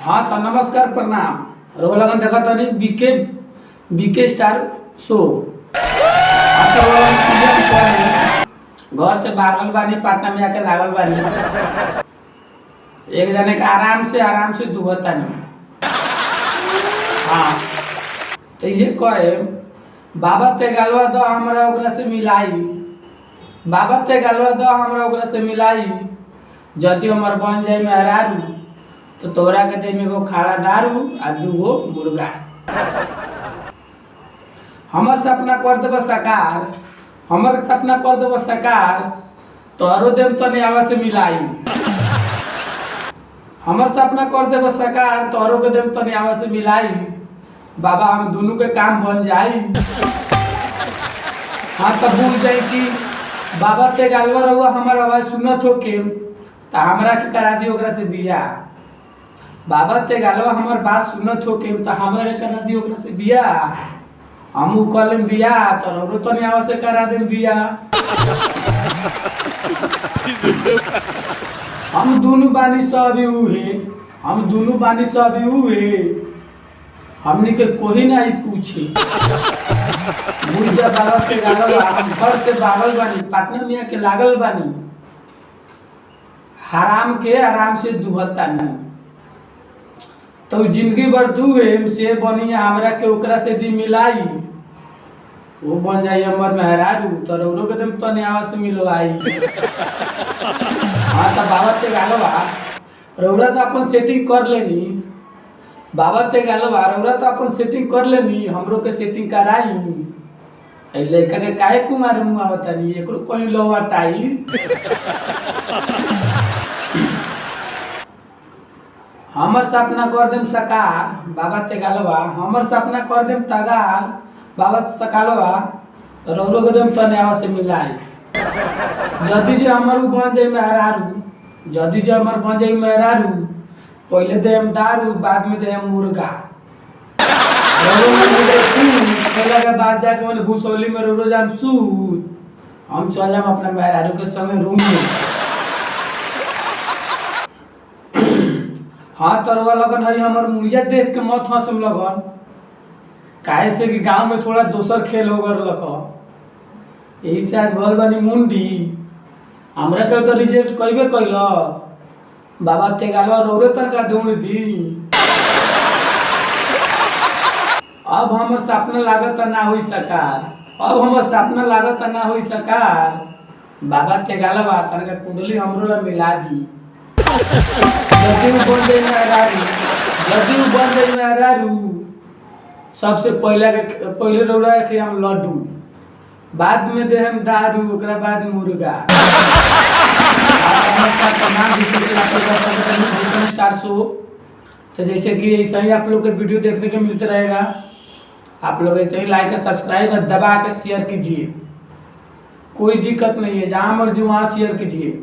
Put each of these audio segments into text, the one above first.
हाँ तो नमस्कार प्रणाम। रोग लगन देखा तनी बीके बीके स्टार शो। घर से भागल बानी, पटना में आके लागल बानी। एक जने का आराम से दुबतानी। हाँ तो ये कहे बाबा ते गलवा दो हमरा ओकरा से मिलाई, बाबा ते गलवा दो हमरा ओकरा से मिलाई। जदि हमर बन जाए मेहरारू तो तोरा के दे में एगो खाड़ा दारू आ दूगो मुर्गा। हमर सपना कर देब साकार, हमर सपना कर देब साकार, तोरो देम तो न्यावा से मिलाई। हमर सपना कर देब साकार, तोरो के देम तो न्यावा से मिलाई। बाबा हम दोनों के काम बन जाई। हाँ तो भूल जाए कि बाबा ते गालवा रहुआ हमार आवाज सुनत हो के तो हमरा के करा दी ओकरा से बियाह। बाबा ते गालवा हमार बात सुनत हो के तो हमरा के करा दी ओकरा से बियाह। हम उ कर लेम बियाह तो रो तो न्यावा से करा देम बियाह। हम दोनों बानी सब उहे, हम दोनों बानी सब उहे, हमनी के कोई नहीं पूछे। मुर्जा बाबा के गालवा हम घर से भागल बानी, पटना में के लागल बानी। हराम के आराम से दुहता नहीं तो जिंदगी भर दुहे से बनिया हमरा के ओकरा से दी मिलाई। वो बन जाई हमर मेहरारू तो रोरो के दम तो न्यावा से मिलवाई। हाँ तो बाबा ते गालवा रौरा तो अपन सेटिंग कर लेनी, बाबा ते गालवा रौरा तो अपन सेटिंग कर लेनी, हमरो के सेटिंग कराई। लड़का के काहे कुमार मुआ बतानी एकरो कहीं लौटाई। हमर सपना कर देम साकार, बाबा ते गालवा हमर सपना कर देम तगार, बाबा सकालवा रौरो के देम तो न्यावा से मिलाई। जदि जे हमर बन जाए मेहरारू, जदि जे हमर बन जाए मेहरारू, पहले देम दारू बाद में देम मुर्गा। के बाद जाके मैंने भूसौली में रोज जाम सूत, हम चल जाम अपना मेहरारू के संगे रूम में। हाँ तरवा लगन है हमर मुड़िया देख के मत हंसम लगन, काहे से कि गांव में थोड़ा दोसर खेल हो गल लख। यही से आज भल बानी मुंडी, हमरा के तो रिजेक्ट कइबे कइलक। बाबा ते गालवा रोरे तनका दौड़ दी। अब हमर सपना लागत ना होई सकार, अब हमर सपना लागत ना होई सकार। बाबा ते गालवा तनका कुंडली हमरो ला मिला दी। जदि उ बन जाए मेहरारू, जदि उ बन जाए मेहरारू, सबसे पहले रौरा के हम लड्डू, बाद में दे हम दारू, ओकरा बाद मुर्गा। स्टार शो तो जैसे कि ऐसा ही आप लोग के वीडियो देखने के मिलते रहेगा। आप लोग ऐसे ही लाइक और सब्सक्राइब और दबा के शेयर कीजिए, कोई दिक्कत नहीं है, जहाँ मर्जी वहाँ शेयर कीजिए।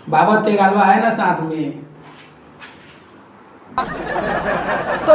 बाबा ते गालवा है ना साथ में।